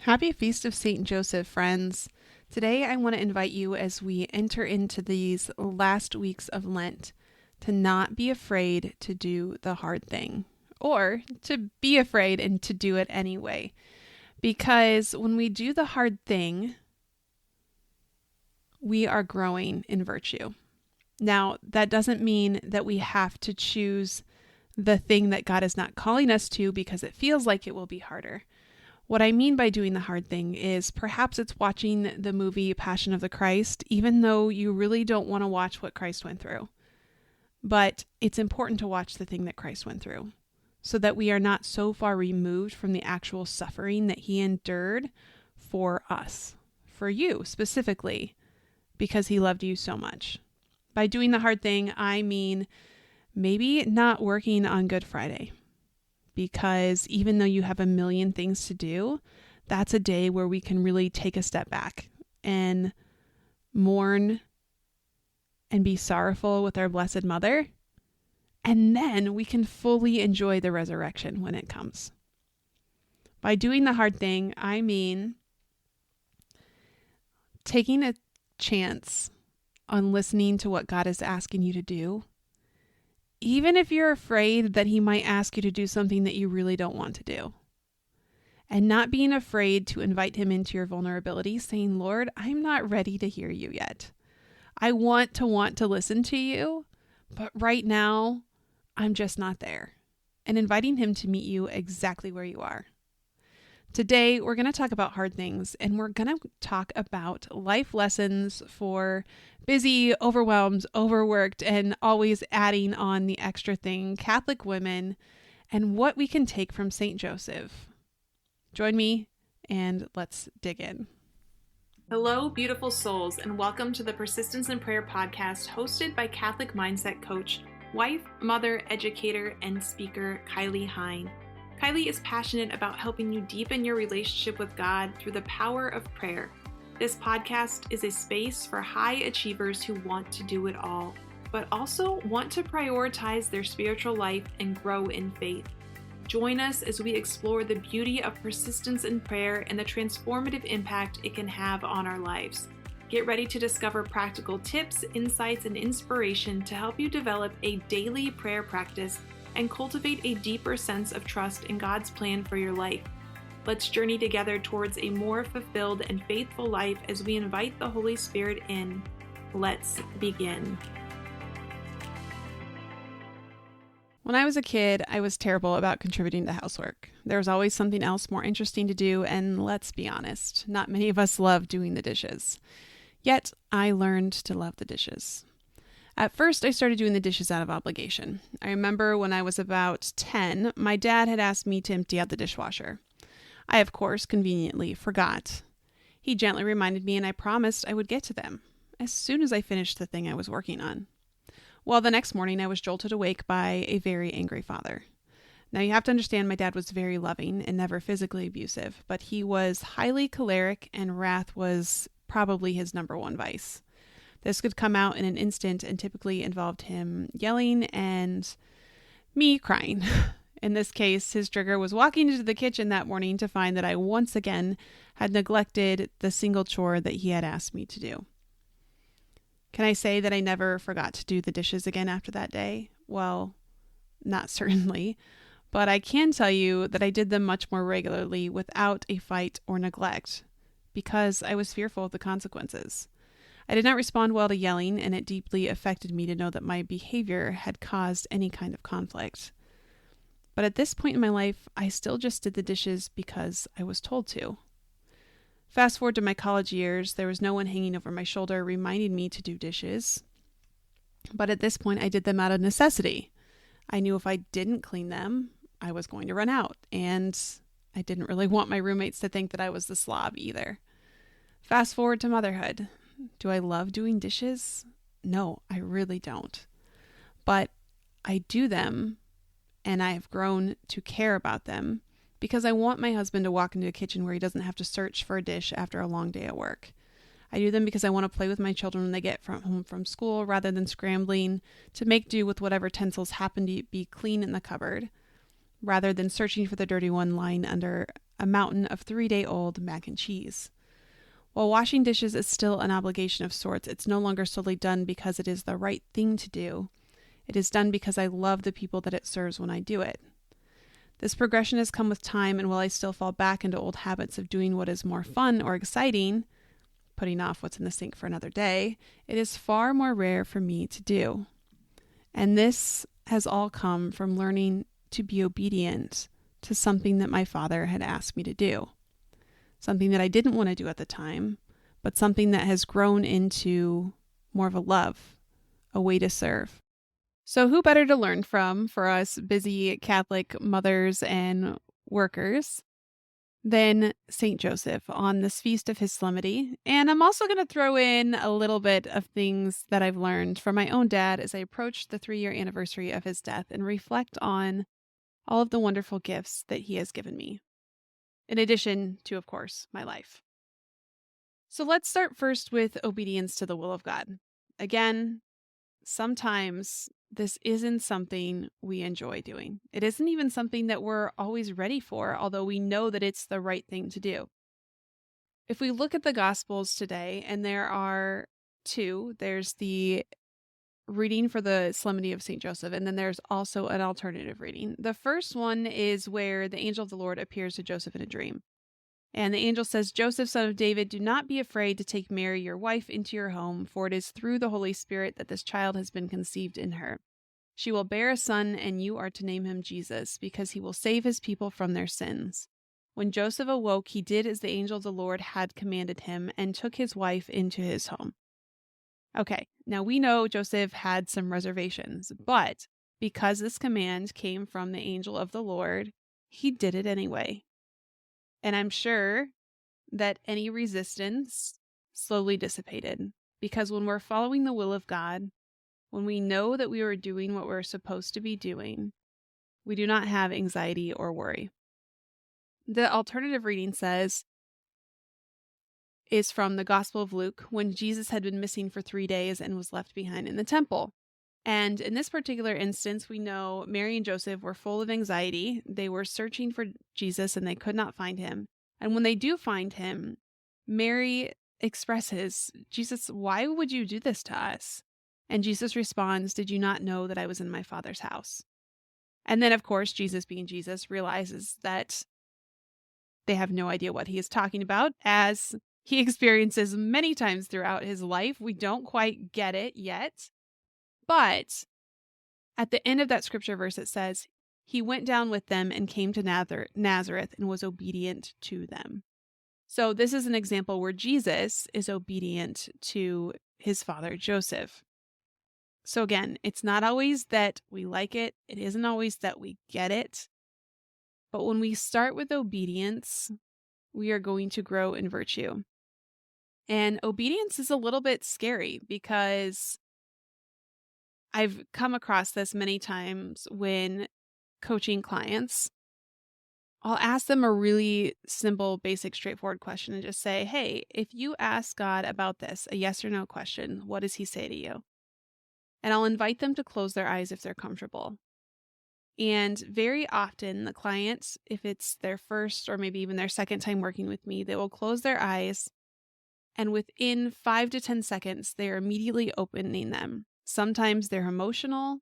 Happy Feast of St. Joseph, friends. Today I want to invite you as we enter into these last weeks of Lent to not be afraid to do the hard thing, or to be afraid and to do it anyway. Because when we do the hard thing, we are growing in virtue. Now, that doesn't mean that we have to choose the thing that God is not calling us to because it feels like it will be harder. What I mean by doing the hard thing is perhaps it's watching the movie Passion of the Christ, even though you really don't want to watch what Christ went through. But it's important to watch the thing that Christ went through so that we are not so far removed from the actual suffering that he endured for us, for you specifically, because he loved you so much. By doing the hard thing, I mean maybe not working on Good Friday. Because even though you have a million things to do, that's a day where we can really take a step back and mourn and be sorrowful with our Blessed Mother. And then we can fully enjoy the resurrection when it comes. By doing the hard thing, I mean taking a chance on listening to what God is asking you to do. Even if you're afraid that he might ask you to do something that you really don't want to do. And not being afraid to invite him into your vulnerability, saying, Lord, I'm not ready to hear you yet. I want to listen to you, but right now, I'm just not there. And inviting him to meet you exactly where you are. Today, we're going to talk about hard things, and we're going to talk about life lessons for busy, overwhelmed, overworked, and always adding on the extra thing, Catholic women, and what we can take from St. Joseph. Join me, and let's dig in. Hello, beautiful souls, and welcome to the Persistence in Prayer podcast hosted by Catholic mindset coach, wife, mother, educator, and speaker, Kylie Hein. Kylie is passionate about helping you deepen your relationship with God through the power of prayer. This podcast is a space for high achievers who want to do it all, but also want to prioritize their spiritual life and grow in faith. Join us as we explore the beauty of persistence in prayer and the transformative impact it can have on our lives. Get ready to discover practical tips, insights, and inspiration to help you develop a daily prayer practice and cultivate a deeper sense of trust in God's plan for your life. Let's journey together towards a more fulfilled and faithful life as we invite the Holy Spirit in. Let's begin. When I was a kid, I was terrible about contributing to housework. There was always something else more interesting to do, and let's be honest, not many of us love doing the dishes. Yet, I learned to love the dishes. At first, I started doing the dishes out of obligation. I remember when I was about 10, my dad had asked me to empty out the dishwasher. I, of course, conveniently forgot. He gently reminded me, and I promised I would get to them as soon as I finished the thing I was working on. Well, the next morning, I was jolted awake by a very angry father. Now, you have to understand my dad was very loving and never physically abusive, but he was highly choleric, and wrath was probably his number one vice. This could come out in an instant and typically involved him yelling and me crying. In this case, his trigger was walking into the kitchen that morning to find that I once again had neglected the single chore that he had asked me to do. Can I say that I never forgot to do the dishes again after that day? Well, not certainly, but I can tell you that I did them much more regularly without a fight or neglect because I was fearful of the consequences. I did not respond well to yelling, and it deeply affected me to know that my behavior had caused any kind of conflict. But at this point in my life, I still just did the dishes because I was told to. Fast forward to my college years, there was no one hanging over my shoulder reminding me to do dishes. But at this point, I did them out of necessity. I knew if I didn't clean them, I was going to run out, and I didn't really want my roommates to think that I was the slob either. Fast forward to motherhood. Do I love doing dishes? No, I really don't. But I do them, and I have grown to care about them because I want my husband to walk into a kitchen where he doesn't have to search for a dish after a long day at work. I do them because I want to play with my children when they get home from school rather than scrambling to make do with whatever utensils happen to be clean in the cupboard. rather than searching for the dirty one lying under a mountain of 3-day-old mac and cheese. While washing dishes is still an obligation of sorts, it's no longer solely done because it is the right thing to do. It is done because I love the people that it serves when I do it. This progression has come with time, and while I still fall back into old habits of doing what is more fun or exciting, putting off what's in the sink for another day, it is far more rare for me to do. And this has all come from learning to be obedient to something that my father had asked me to do. Something that I didn't want to do at the time, but something that has grown into more of a love, a way to serve. So who better to learn from for us busy Catholic mothers and workers than St. Joseph on this feast of his solemnity? And I'm also going to throw in a little bit of things that I've learned from my own dad as I approach the 3-year anniversary of his death and reflect on all of the wonderful gifts that he has given me, in addition to, of course, my life. So let's start first with obedience to the will of God. Again, sometimes this isn't something we enjoy doing. It isn't even something that we're always ready for, although we know that it's the right thing to do. If we look at the Gospels today, and there are 2, there's the reading for the Solemnity of St. Joseph, and then there's also an alternative reading. The first one is where the angel of the Lord appears to Joseph in a dream. And the angel says, "Joseph, son of David, do not be afraid to take Mary, your wife, into your home, for it is through the Holy Spirit that this child has been conceived in her. She will bear a son, and you are to name him Jesus, because he will save his people from their sins." When Joseph awoke, he did as the angel of the Lord had commanded him and took his wife into his home. Okay, now we know Joseph had some reservations, but because this command came from the angel of the Lord, he did it anyway. And I'm sure that any resistance slowly dissipated, because when we're following the will of God, when we know that we are doing what we're supposed to be doing, we do not have anxiety or worry. The alternative reading is from the Gospel of Luke, when Jesus had been missing for 3 days and was left behind in the temple. And in this particular instance, we know Mary and Joseph were full of anxiety. They were searching for Jesus and they could not find him. And when they do find him, Mary expresses, "Jesus, why would you do this to us?" And Jesus responds, "Did you not know that I was in my Father's house?" And then, of course, Jesus, being Jesus, realizes that they have no idea what he is talking about, as he experiences many times throughout his life. We don't quite get it yet. But at the end of that scripture verse, it says, "He went down with them and came to Nazareth and was obedient to them." So this is an example where Jesus is obedient to his father, Joseph. So again, it's not always that we like it. It isn't always that we get it. But when we start with obedience, we are going to grow in virtue. And obedience is a little bit scary, because I've come across this many times when coaching clients. I'll ask them a really simple, basic, straightforward question and just say, "Hey, if you ask God about this, a yes or no question, what does he say to you?" And I'll invite them to close their eyes if they're comfortable. And very often the clients, if it's their first or maybe even their second time working with me, they will close their eyes, and within 5 to 10 seconds, they're immediately opening them. Sometimes they're emotional.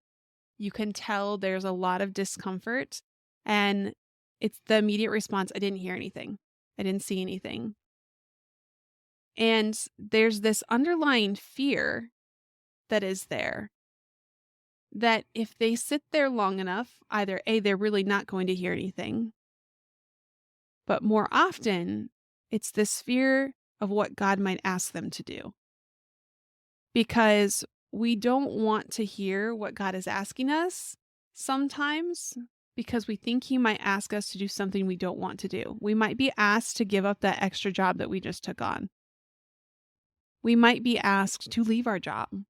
You can tell there's a lot of discomfort, and it's the immediate response, "I didn't hear anything. I didn't see anything." And there's this underlying fear that is there, that if they sit there long enough, either A, they're really not going to hear anything, but more often, it's this fear of what God might ask them to do. Because we don't want to hear what God is asking us sometimes, because we think he might ask us to do something we don't want to do. We might be asked to give up that extra job that we just took on. We might be asked to leave our job.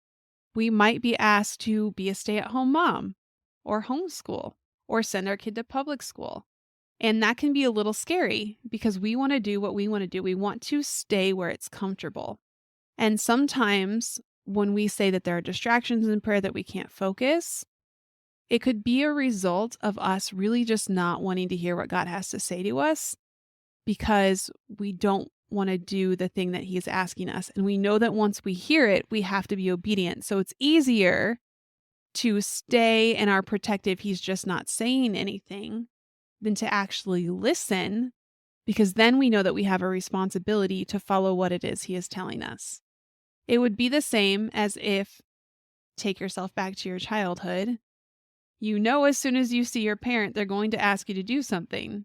We might be asked to be a stay-at-home mom or homeschool or send our kid to public school. And that can be a little scary, because we want to do what we want to do. We want to stay where it's comfortable. And sometimes when we say that there are distractions in prayer, that we can't focus, It could be a result of us really just not wanting to hear what God has to say to us because we don't want to do the thing that He's asking us. And we know that once we hear it, we have to be obedient. So it's easier to stay in our protective, He's just not saying anything, than to actually listen, because then we know that we have a responsibility to follow what it is He is telling us. It would be the same as if, take yourself back to your childhood. You know, as soon as you see your parent, they're going to ask you to do something.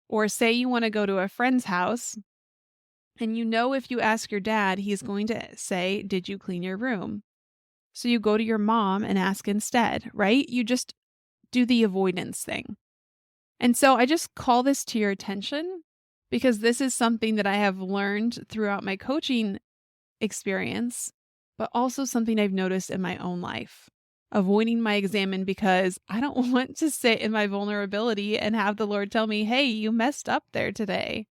Or say you want to go to a friend's house, and you know if you ask your dad, he's going to say, "Did you clean your room?" So you go to your mom and ask instead, right? You just do the avoidance thing. And so I just call this to your attention because this is something that I have learned throughout my coaching experience, but also something I've noticed in my own life. Avoiding my examine because I don't want to sit in my vulnerability and have the Lord tell me, "Hey, you messed up there today."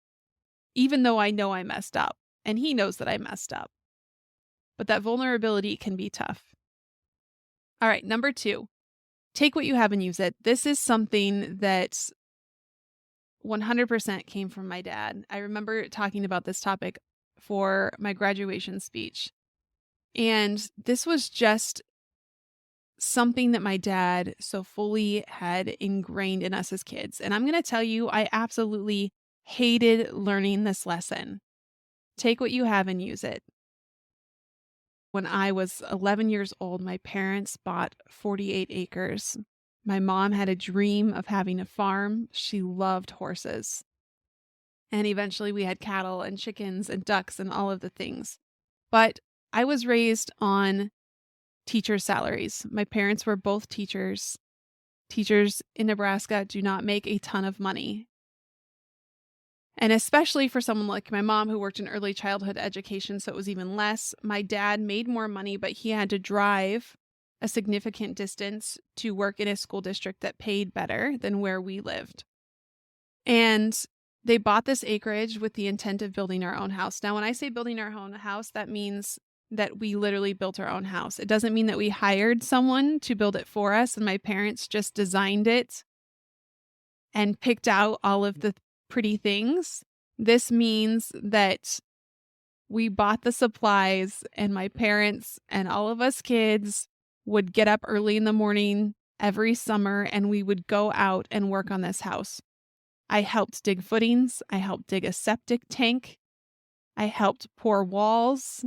Even though I know I messed up and He knows that I messed up. But that vulnerability can be tough. All right, number 2, take what you have and use it. This is something that 100% came from my dad. I remember talking about this topic for my graduation speech. And this was just something that my dad so fully had ingrained in us as kids. And I'm going to tell you, I absolutely hated learning this lesson. Take what you have and use it. When I was 11 years old, my parents bought 48 acres. My mom had a dream of having a farm. She loved horses. And eventually we had cattle and chickens and ducks and all of the things. But I was raised on teacher salaries. My parents were both teachers. Teachers in Nebraska do not make a ton of money. And especially for someone like my mom who worked in early childhood education, so it was even less. My dad made more money, but he had to drive a significant distance to work in a school district that paid better than where we lived. And they bought this acreage with the intent of building our own house. Now, when I say building our own house, that means that we literally built our own house. It doesn't mean that we hired someone to build it for us and my parents just designed it and picked out all of the pretty things. This means that we bought the supplies and my parents and all of us kids would get up early in the morning every summer and we would go out and work on this house. I helped dig footings. I helped dig a septic tank. I helped pour walls.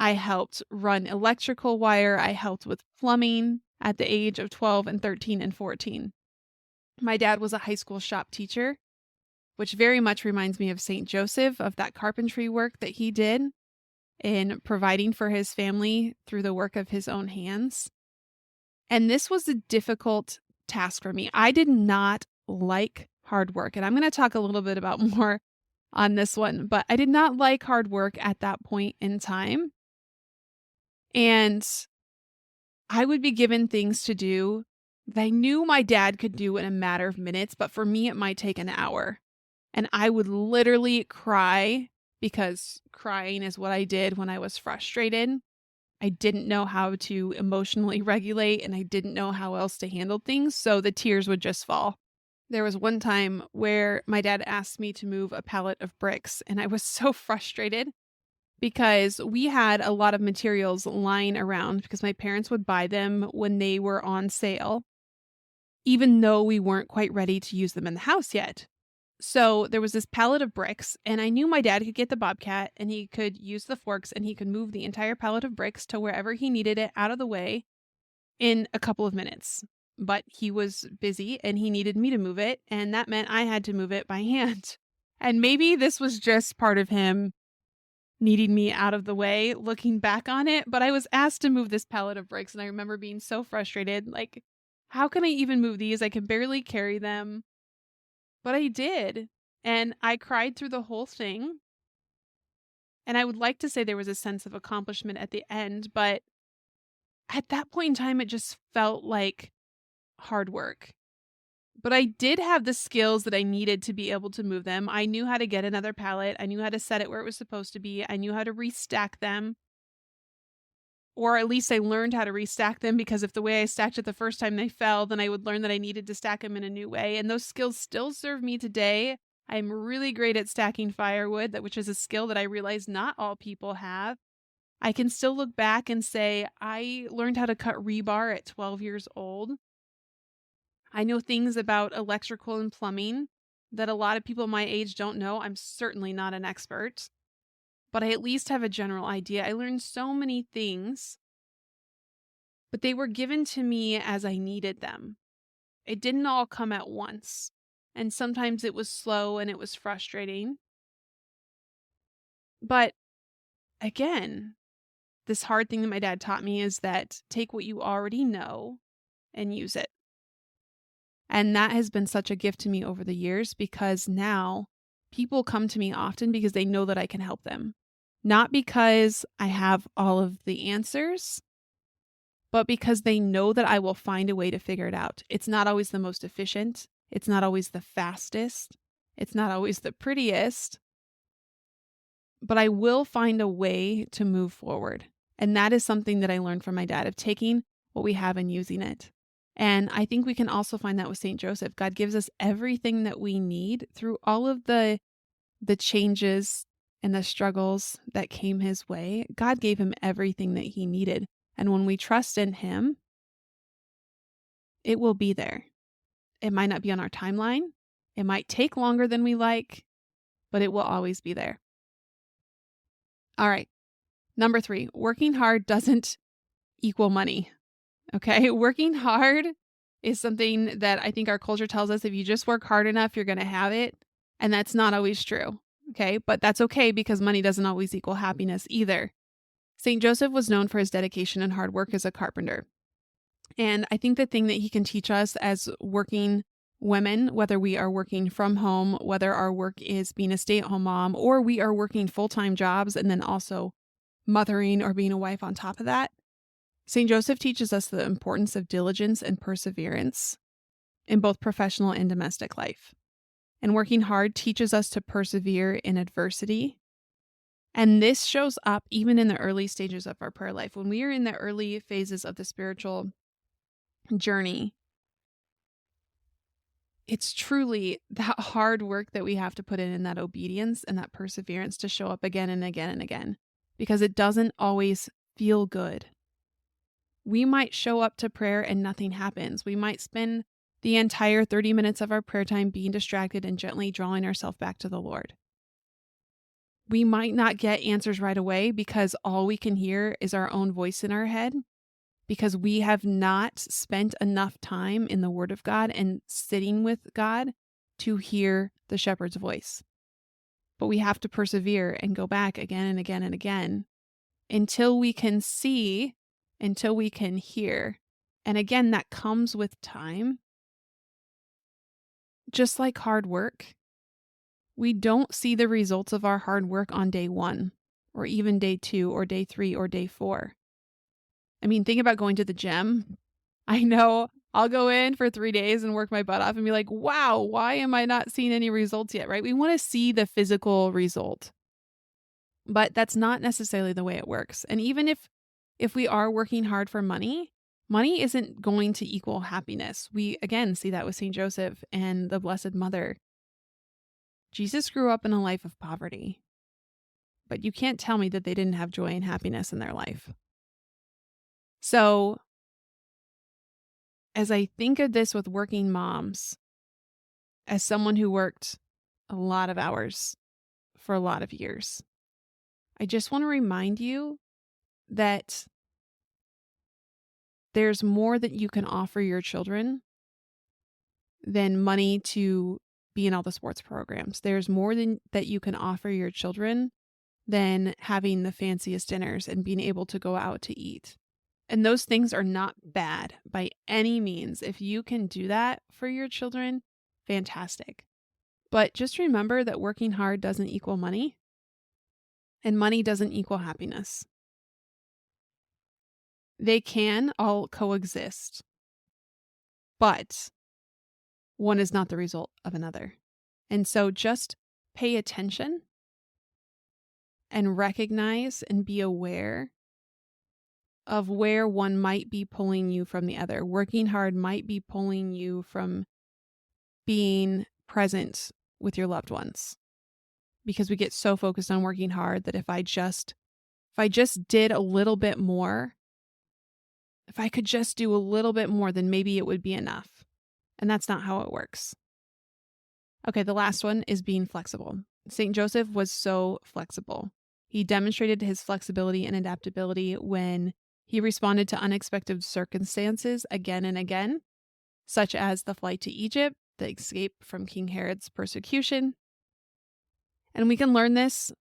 I helped run electrical wire. I helped with plumbing at the age of 12 and 13 and 14. My dad was a high school shop teacher, which very much reminds me of St. Joseph, of that carpentry work that he did in providing for his family through the work of his own hands. And this was a difficult task for me. I did not like hard work. And I'm going to talk a little bit about more on this one, but I did not like hard work at that point in time. And I would be given things to do that I knew my dad could do in a matter of minutes, but for me, it might take an hour. And I would literally cry because crying is what I did when I was frustrated. I didn't know how to emotionally regulate and I didn't know how else to handle things. So the tears would just fall. There was one time where my dad asked me to move a pallet of bricks and I was so frustrated because we had a lot of materials lying around because my parents would buy them when they were on sale, even though we weren't quite ready to use them in the house yet. So there was this pallet of bricks and I knew my dad could get the Bobcat and he could use the forks and he could move the entire pallet of bricks to wherever he needed it out of the way in a couple of minutes. But he was busy and he needed me to move it. And that meant I had to move it by hand. And maybe this was just part of him needing me out of the way looking back on it. But I was asked to move this pallet of bricks. And I remember being so frustrated. Like, how can I even move these? I can barely carry them. But I did. And I cried through the whole thing. And I would like to say there was a sense of accomplishment at the end. But at that point in time, it just felt like hard work. But I did have the skills that I needed to be able to move them. I knew how to get another pallet. I knew how to set it where it was supposed to be. I knew how to restack them. Or at least I learned how to restack them, because if the way I stacked it the first time they fell, then I would learn that I needed to stack them in a new way. And those skills still serve me today. I'm really great at stacking firewood, which is a skill that I realize not all people have. I can still look back and say, I learned how to cut rebar at 12 years old. I know things about electrical and plumbing that a lot of people my age don't know. I'm certainly not an expert, but I at least have a general idea. I learned so many things, but they were given to me as I needed them. It didn't all come at once. And sometimes it was slow and it was frustrating. But again, this hard thing that my dad taught me is that take what you already know and use it. And that has been such a gift to me over the years, because now people come to me often because they know that I can help them. Not because I have all of the answers, but because they know that I will find a way to figure it out. It's not always the most efficient. It's not always the fastest. It's not always the prettiest. But I will find a way to move forward. And that is something that I learned from my dad, of taking what we have and using it. And I think we can also find that with St. Joseph. God gives us everything that we need through all of the changes and the struggles that came his way. God gave him everything that he needed. And when we trust in him, it will be there. It might not be on our timeline. It might take longer than we like, but it will always be there. All right. Number 3, working hard doesn't equal money. Okay. Working hard is something that I think our culture tells us if you just work hard enough, you're going to have it. And that's not always true. Okay. But that's okay, because money doesn't always equal happiness either. St. Joseph was known for his dedication and hard work as a carpenter. And I think the thing that he can teach us as working women, whether we are working from home, whether our work is being a stay-at-home mom, or we are working full-time jobs and then also mothering or being a wife on top of that, St. Joseph teaches us the importance of diligence and perseverance in both professional and domestic life. And working hard teaches us to persevere in adversity. And this shows up even in the early stages of our prayer life. When we are in the early phases of the spiritual journey, it's truly that hard work that we have to put in that obedience and that perseverance to show up again and again and again, because it doesn't always feel good. We might show up to prayer and nothing happens. We might spend the entire 30 minutes of our prayer time being distracted and gently drawing ourselves back to the Lord. We might not get answers right away because all we can hear is our own voice in our head, because we have not spent enough time in the Word of God and sitting with God to hear the shepherd's voice. But we have to persevere and go back again and again and again until we can see, until we can hear. And again, that comes with time. Just like hard work, we don't see the results of our hard work on day 1, or even day 2, or day 3, or day 4. I mean, think about going to the gym. I know I'll go in for 3 days and work my butt off and be like, wow, why am I not seeing any results yet, right? We want to see the physical result, but that's not necessarily the way it works. And even if we are working hard for money, money isn't going to equal happiness. We, again, see that with St. Joseph and the Blessed Mother. Jesus grew up in a life of poverty, but you can't tell me that they didn't have joy and happiness in their life. So as I think of this with working moms, as someone who worked a lot of hours for a lot of years, I just want to remind you that there's more that you can offer your children than money to be in all the sports programs. There's more that you can offer your children than having the fanciest dinners and being able to go out to eat. And those things are not bad by any means. If you can do that for your children, fantastic. But just remember that working hard doesn't equal money, and money doesn't equal happiness. They can all coexist, but one is not the result of another. And so just pay attention and recognize and be aware of where one might be pulling you from the other. Working hard might be pulling you from being present with your loved ones, because we get so focused on working hard that if I just did a little bit more, if I could just do a little bit more, then maybe it would be enough. And that's not how it works. Okay, the last one is being flexible. St. Joseph was so flexible. He demonstrated his flexibility and adaptability when he responded to unexpected circumstances again and again, such as the flight to Egypt, the escape from King Herod's persecution. And we can learn this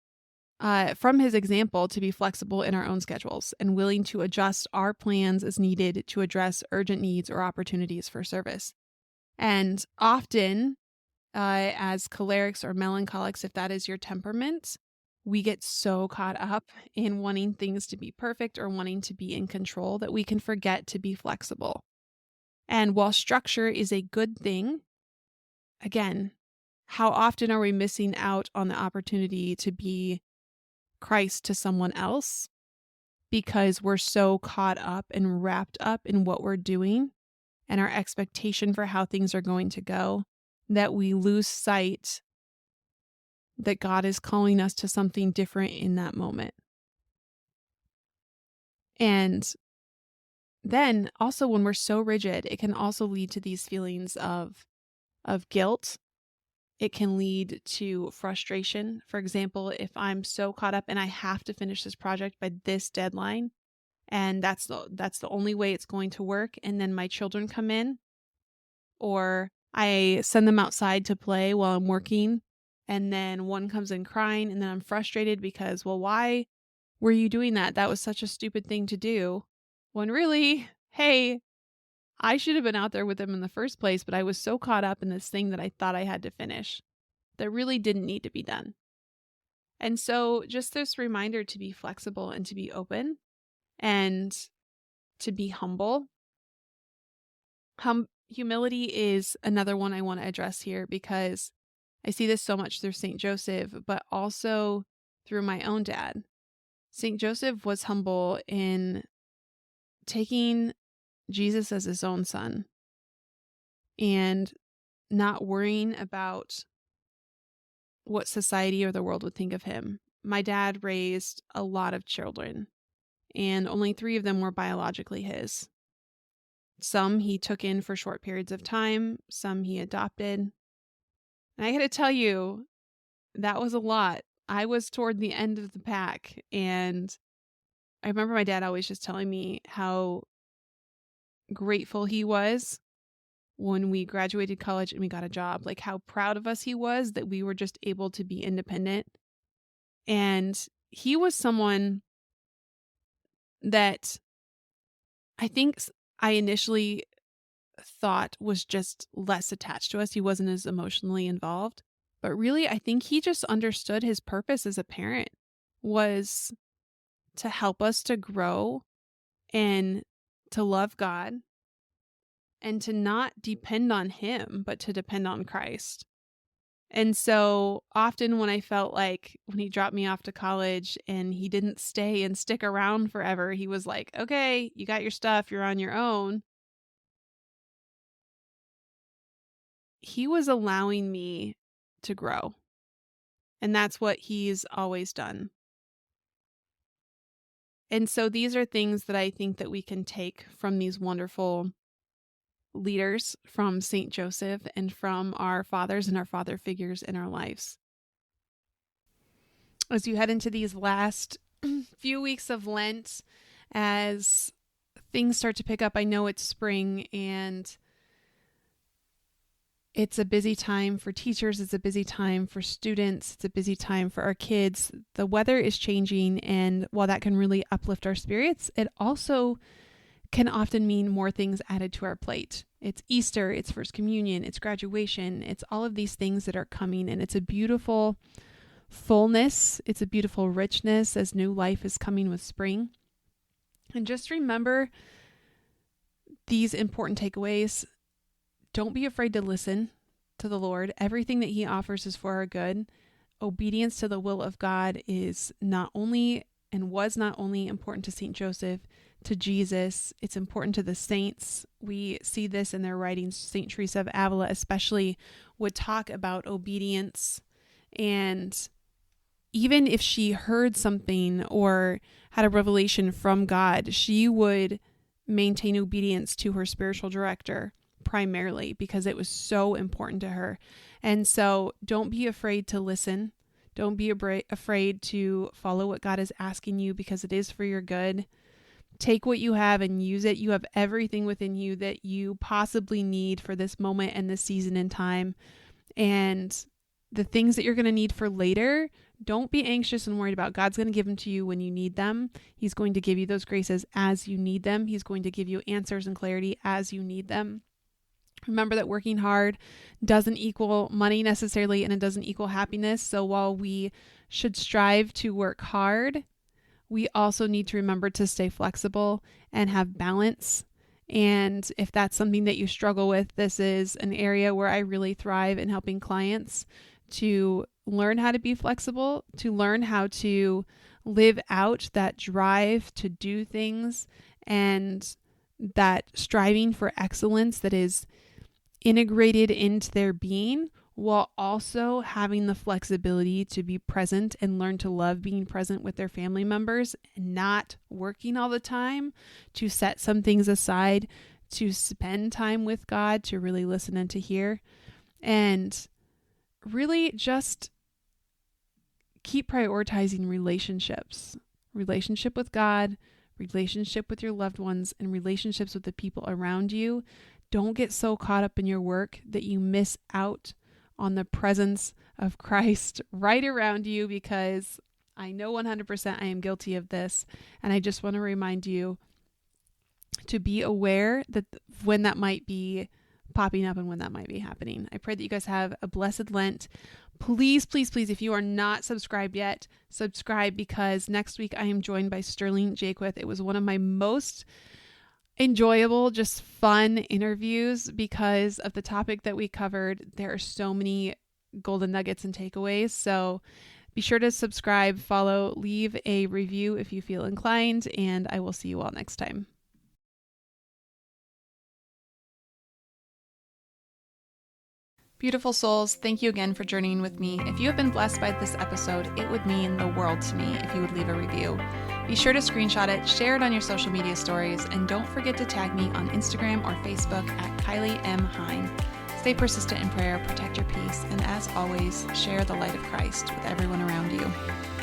from his example to be flexible in our own schedules and willing to adjust our plans as needed to address urgent needs or opportunities for service. And often, as cholerics or melancholics, if that is your temperament, we get so caught up in wanting things to be perfect or wanting to be in control that we can forget to be flexible. And while structure is a good thing, again, how often are we missing out on the opportunity to be Christ to someone else because we're so caught up and wrapped up in what we're doing and our expectation for how things are going to go, that we lose sight that God is calling us to something different in that moment. And then also when we're so rigid, it can also lead to these feelings of guilt. It can lead to frustration. For example, if I'm so caught up and I have to finish this project by this deadline, and that's the only way it's going to work, and then my children come in, or I send them outside to play while I'm working, and then one comes in crying, and then I'm frustrated because, well, why were you doing that? That was such a stupid thing to do. When really, hey, I should have been out there with them in the first place, but I was so caught up in this thing that I thought I had to finish that really didn't need to be done. And so just this reminder to be flexible and to be open and to be humble. Humility is another one I want to address here, because I see this so much through St. Joseph, but also through my own dad. St. Joseph was humble in taking Jesus as his own son and not worrying about what society or the world would think of him. My dad raised a lot of children, and only 3 of them were biologically his. Some he took in for short periods of time, some he adopted. And I got to tell you, that was a lot. I was toward the end of the pack, and I remember my dad always just telling me how grateful he was when we graduated college and we got a job, like how proud of us he was that we were just able to be independent. And he was someone that I think I initially thought was just less attached to us. He wasn't as emotionally involved, but really I think he just understood his purpose as a parent was to help us to grow and to love God and to not depend on him, but to depend on Christ. And so often when I felt like when he dropped me off to college and he didn't stay and stick around forever, he was like, okay, you got your stuff, you're on your own. He was allowing me to grow. And that's what he's always done. And so these are things that I think that we can take from these wonderful leaders, from St. Joseph and from our fathers and our father figures in our lives. As you head into these last few weeks of Lent, as things start to pick up, I know it's spring and it's a busy time for teachers. It's a busy time for students. It's a busy time for our kids. The weather is changing, and while that can really uplift our spirits, it also can often mean more things added to our plate. It's Easter, it's First Communion, it's graduation, it's all of these things that are coming, and it's a beautiful fullness. It's a beautiful richness as new life is coming with spring. And just remember these important takeaways. Don't be afraid to listen to the Lord. Everything that he offers is for our good. Obedience to the will of God is not only and was not only important to St. Joseph, to Jesus. It's important to the saints. We see this in their writings. St. Teresa of Avila especially would talk about obedience. And even if she heard something or had a revelation from God, she would maintain obedience to her spiritual director primarily because it was so important to her. And so don't be afraid to listen. Don't be afraid to follow what God is asking you because it is for your good. Take what you have and use it. You have everything within you that you possibly need for this moment and this season in time. And the things that you're going to need for later, don't be anxious and worried about. God's going to give them to you when you need them. He's going to give you those graces as you need them. He's going to give you answers and clarity as you need them. Remember that working hard doesn't equal money necessarily, and it doesn't equal happiness. So while we should strive to work hard, we also need to remember to stay flexible and have balance. And if that's something that you struggle with, this is an area where I really thrive in helping clients to learn how to be flexible, to learn how to live out that drive to do things and that striving for excellence that is integrated into their being, while also having the flexibility to be present and learn to love being present with their family members and not working all the time, to set some things aside, to spend time with God, to really listen and to hear, and really just keep prioritizing relationships, relationship with God, relationship with your loved ones, and relationships with the people around you. Don't get so caught up in your work that you miss out on the presence of Christ right around you, because I know 100% I am guilty of this. And I just want to remind you to be aware that when that might be popping up and when that might be happening. I pray that you guys have a blessed Lent. Please, please, please, if you are not subscribed yet, subscribe, because next week I am joined by Sterling Jaquith. It was one of my most enjoyable, just fun interviews because of the topic that we covered. There are so many golden nuggets and takeaways. So be sure to subscribe, follow, leave a review if you feel inclined, and I will see you all next time. Beautiful souls, thank you again for journeying with me. If you have been blessed by this episode, it would mean the world to me if you would leave a review. Be sure to screenshot it, share it on your social media stories, and don't forget to tag me on Instagram or Facebook at Kylie Hein. Stay persistent in prayer, protect your peace, and as always, share the light of Christ with everyone around you.